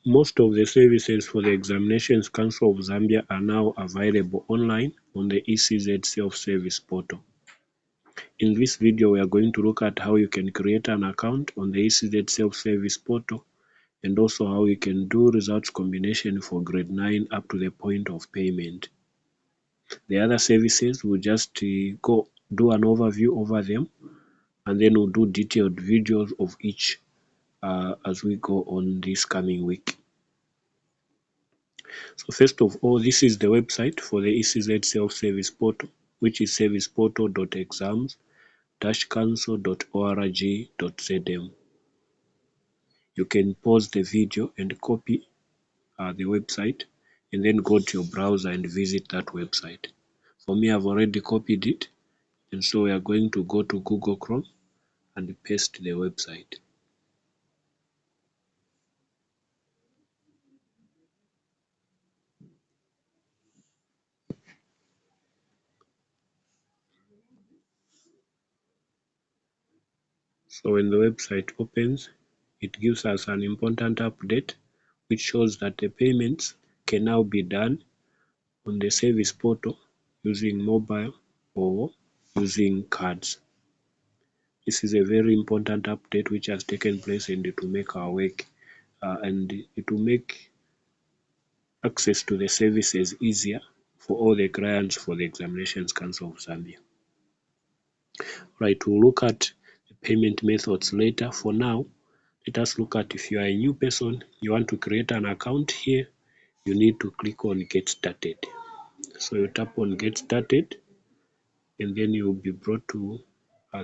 Most of the services for the Examinations Council of Zambia are now available online on the ECZ self-service portal. In this video, we are going to look at how you can create an account on the ECZ self-service portal and also how you can do results combination for grade 9 up to the point of payment. The other services, we'll just go do an overview over them, and then we'll do detailed videos of each as we go on this coming week. So first of all, this is the website for the ECZ self-service portal, which is serviceportal.exams-council.org.zm. You can pause the video and copy the website and then go to your browser and visit that website. For me, I've already copied it, and so we are going to go to Google Chrome and paste the website. So when the website opens, it gives us an important update which shows that the payments can now be done on the service portal using mobile or using cards. This is a very important update which has taken place, and it will make our work and it will make access to the services easier for all the clients for the Examinations Council of Zambia. Right, we'll look at the payment methods later. For now, let us look at if you are a new person, you want to create an account here, you need to click on Get Started. So you tap on Get Started, and then you will be brought to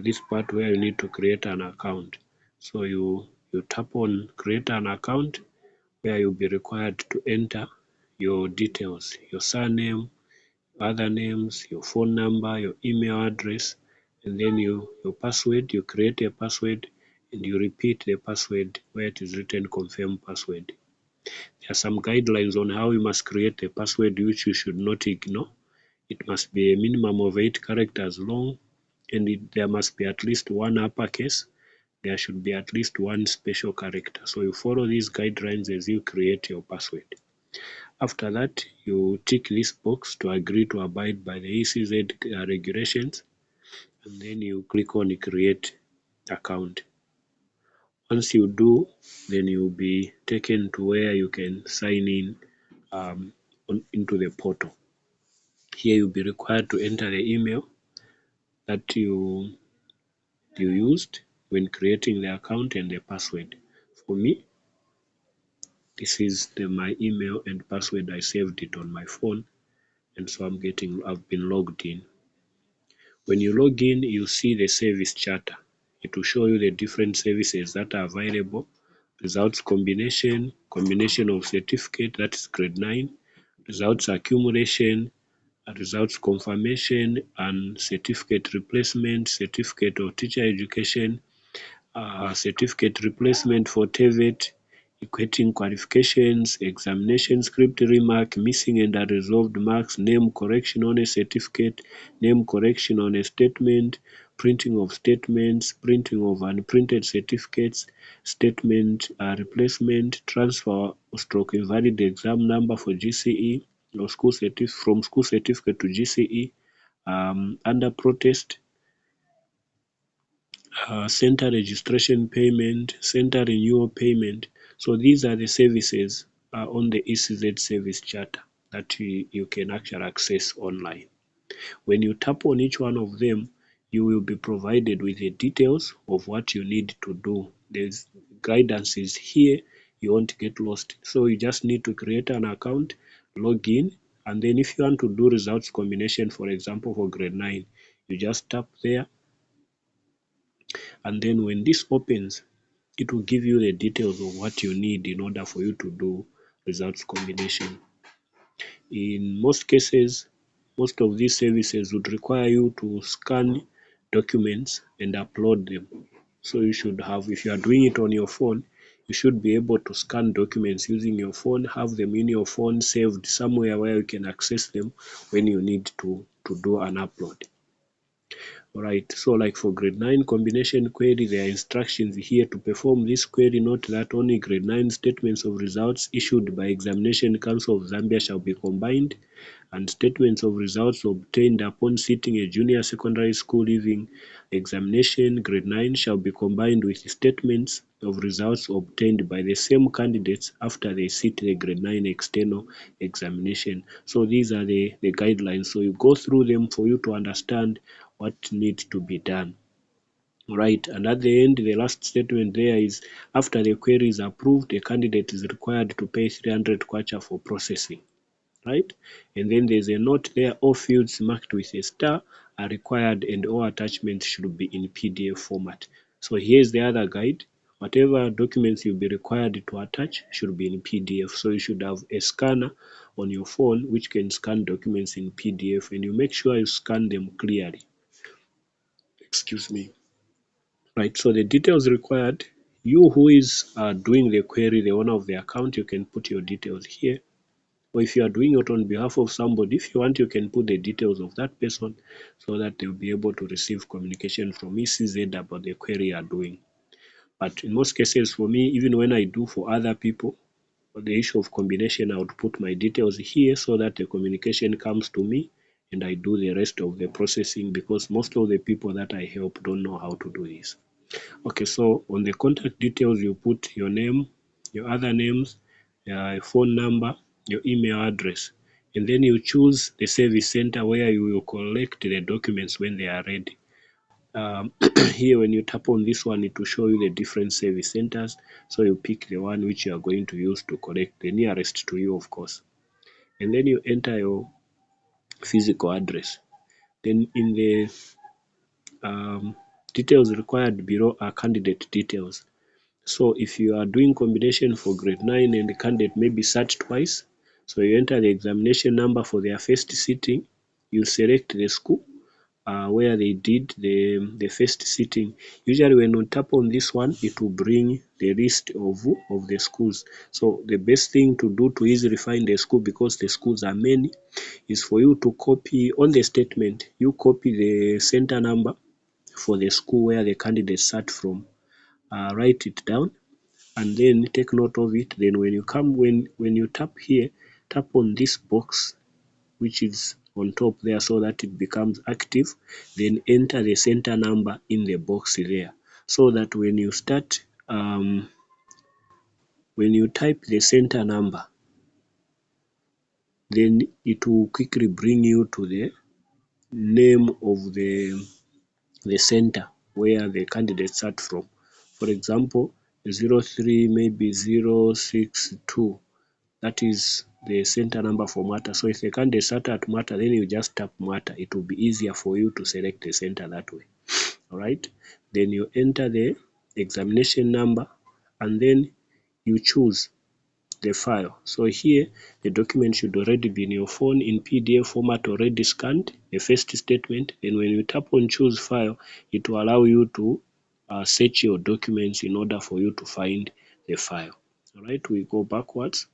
this part where you need to create an account. So you tap on Create an Account, where you'll be required to enter your details, your surname, other names, your phone number, your email address, and then your password. You create a password and you repeat the password where it is written Confirm Password. There are some guidelines on how you must create a password which you should not ignore. It must be a minimum of 8 characters long, and there must be at least one uppercase. There should be at least one special character. So you follow these guidelines as you create your password. After that, you tick this box to agree to abide by the ECZ regulations, and then you click on Create Account. Once you do, then you'll be taken to where you can sign in into the portal. Here you'll be required to enter the email that you used when creating the account and the password. For me, this is my email and password. I saved it on my phone, and so I've been logged in. When you log in, you see the service charter. It will show you the different services that are available: results combination, combination of certificate, that is grade 9, results accumulation, results confirmation, and certificate replacement, certificate of teacher education, certificate replacement for TVET, equating qualifications, examination script remark, missing and unresolved marks, name correction on a certificate, name correction on a statement, printing of statements, printing of unprinted certificates, statement replacement, transfer stroke invalid exam number for GCE or from school certificate to GCE, under protest, center registration payment, center renewal payment. So these are the services on the ECZ service charter that you can actually access online. When you tap on each one of them, you will be provided with the details of what you need to do. There's guidance is here, you won't get lost. So you just need to create an account, log in, and then if you want to do results combination, for example, for grade 9, you just tap there. And then when this opens, it will give you the details of what you need in order for you to do results combination. In most cases, most of these services would require you to scan documents and upload them. So you should have, if you are doing it on your phone, you should be able to scan documents using your phone, have them in your phone saved somewhere where you can access them when you need to do an upload. Right, so like for grade 9 combination query, there are instructions here to perform this query. Note that only grade 9 statements of results issued by Examination Council of Zambia shall be combined, and statements of results obtained upon sitting a junior secondary school leaving examination grade 9 shall be combined with statements of results obtained by the same candidates after they sit the grade 9 external examination. So these are the guidelines. So you go through them for you to understand what needs to be done. Right, and at the end, the last statement there is after the query is approved, a candidate is required to pay 300 kwacha for processing. Right, and then there's a note there, all fields marked with a star are required and all attachments should be in PDF format. So here's the other guide. Whatever documents you'll be required to attach should be in PDF. So you should have a scanner on your phone which can scan documents in PDF, and you make sure you scan them clearly. Excuse me. Right, so the details required, you who is doing the query, the owner of the account, you can put your details here. Or if you are doing it on behalf of somebody, if you want, you can put the details of that person so that they'll be able to receive communication from ECZ about the query you are doing. But in most cases, for me, even when I do for other people, for the issue of combination, I would put my details here so that the communication comes to me and I do the rest of the processing, because most of the people that I help don't know how to do this. Okay, so on the contact details, you put your name, your other names, your phone number, your email address, and then you choose the service center where you will collect the documents when they are ready. Here, when you tap on this one, it will show you the different service centers. So you pick the one which you are going to use to collect, the nearest to you, of course. And then you enter your physical address. Then in the details required below are candidate details. So if you are doing combination for grade 9 and the candidate maybe sat twice, so you enter the examination number for their first sitting, you select the school where they did the first sitting. Usually when you tap on this one, it will bring the list of the schools. So the best thing to do to easily find the school, because the schools are many, is for you to copy on the statement, you copy the center number for the school where the candidate sat from, write it down, and then take note of it. Then when you come, when you tap here, tap on this box which is on top there so that it becomes active, then enter the center number in the box there, so that when you start when you type the center number, then it will quickly bring you to the name of the center where the candidate sat from. For example, 03 maybe 062. That is the center number for Matter. So if the candidate sat at Matter, then you just tap Matter. It will be easier for you to select the center that way. All right. Then you enter the examination number and then you choose the file. So here the document should already be in your phone in PDF format, already scanned, the first statement. Then when you tap on choose file, it will allow you to search your documents in order for you to find the file. All right, we go backwards.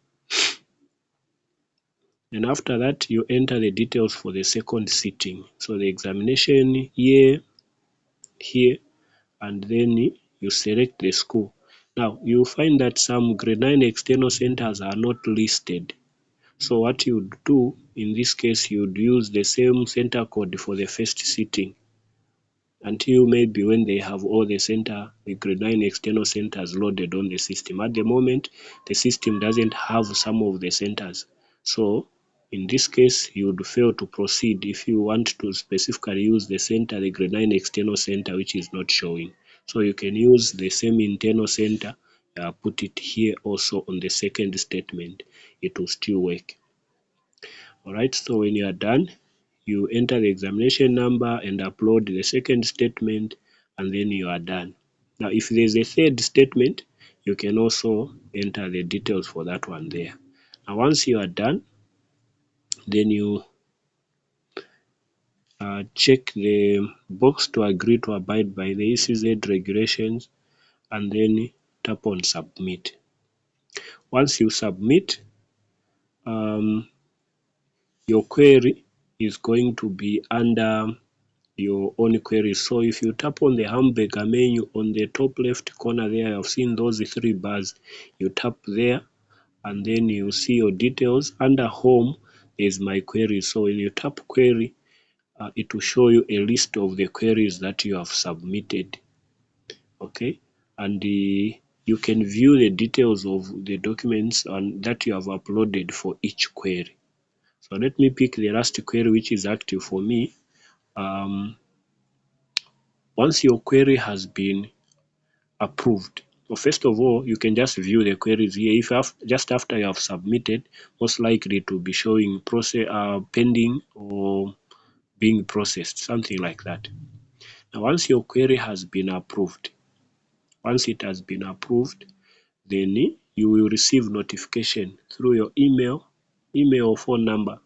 And after that, you enter the details for the second sitting. So the examination year here, and then you select the school. Now, you'll find that some grade 9 external centers are not listed. So what you'd do, in this case, you'd use the same center code for the first sitting until maybe when they have all the grade 9 external centers loaded on the system. At the moment, the system doesn't have some of the centers. So in this case, you would fail to proceed if you want to specifically use the grade 9 external center, which is not showing. So you can use the same internal center, put it here also on the second statement. It will still work. All right, so when you are done, you enter the examination number and upload the second statement, and then you are done. Now, if there's a third statement, you can also enter the details for that one there. Now, once you are done, then you check the box to agree to abide by the ECZ regulations, and then tap on submit. Once you submit, your query is going to be under your own queries. So if you tap on the hamburger menu on the top left corner there, I've seen those 3 bars. You tap there and then you see your details. Under home is my query. So when you tap query, it will show you a list of the queries that you have submitted. Okay, and you can view the details of the documents and that you have uploaded for each query. So let me pick the last query which is active for me. Once your query has been approved, so first of all, you can just view the queries here. If just after you have submitted, most likely to be showing pending or being processed, something like that. Now, once your query has been approved, once it has been approved, then you will receive notification through your email or phone number.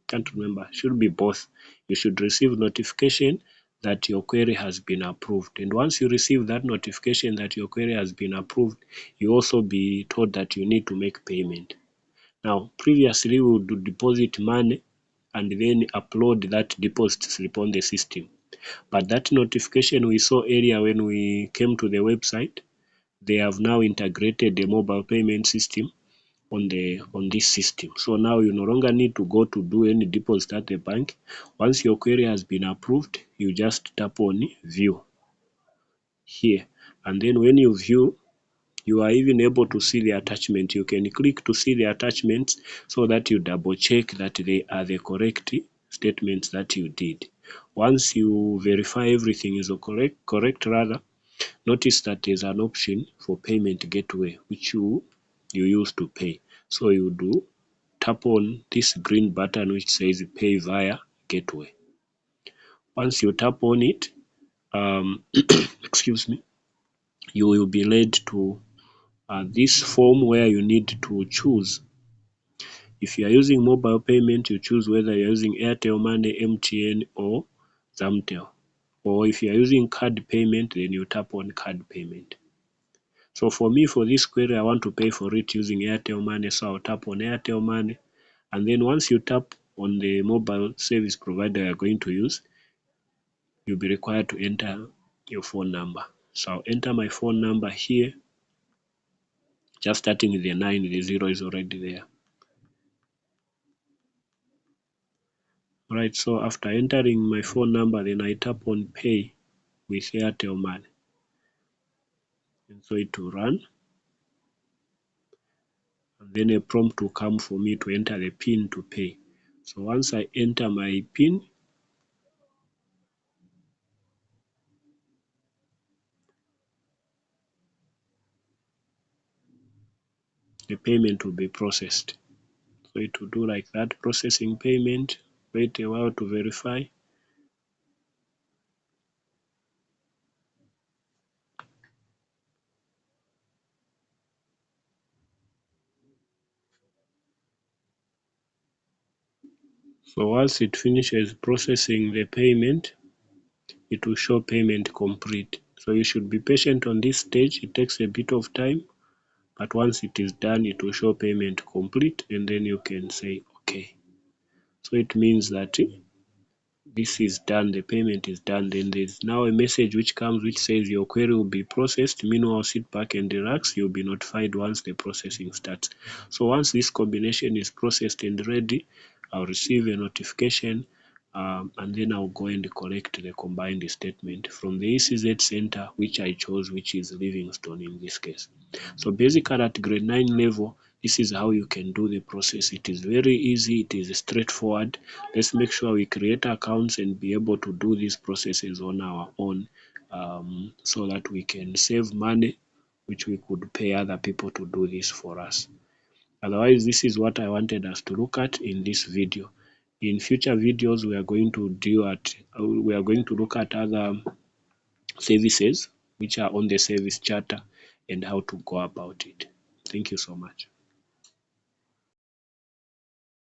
Can't remember, should be both. You should receive notification that your query has been approved. And once you receive that notification that your query has been approved, you also be told that you need to make payment. Now, previously we would deposit money and then upload that deposit slip on the system. But that notification we saw earlier when we came to the website, they have now integrated the mobile payment system on this system. So now you no longer need to go to do any deposit at the bank. Once your query has been approved, you just tap on view here, and then when you view, you are even able to see the attachment. You can click to see the attachments so that you double check that they are the correct statements that you did. Once you verify everything is correct rather, notice that there's an option for payment gateway which you use to pay. So you do tap on this green button which says pay via gateway. Once you tap on it, excuse me, you will be led to this form where you need to choose. If you are using mobile payment, you choose whether you're using Airtel Money, MTN or Zamtel. Or if you are using card payment, then you tap on card payment. So for me, for this query, I want to pay for it using Airtel Money, so I'll tap on Airtel Money. And then once you tap on the mobile service provider you're going to use, you'll be required to enter your phone number. So I'll enter my phone number here, just starting with the 9, the 0 is already there. Alright, so after entering my phone number, then I tap on pay with Airtel Money. And so it will run. And then a prompt will come for me to enter the PIN to pay. So once I enter my PIN, the payment will be processed. So it will do like that, processing payment, wait a while to verify. So once it finishes processing the payment, it will show payment complete. So you should be patient on this stage. It takes a bit of time, but once it is done, it will show payment complete, and then you can say okay. So it means that this is done, the payment is done. Then there's now a message which comes which says your query will be processed. Meanwhile, sit back and relax. You'll be notified once the processing starts. So once this combination is processed and ready, I'll receive a notification, and then I'll go and collect the combined statement from the ECZ center which I chose, which is Livingstone in this case. So basically at grade 9 level, this is how you can do the process. It is very easy, it is straightforward. Let's make sure we create accounts and be able to do these processes on our own, so that we can save money which we could pay other people to do this for us. Otherwise, this is what I wanted us to look at in this video. In future videos, we are going to look at other services which are on the service charter and how to go about it. Thank you so much.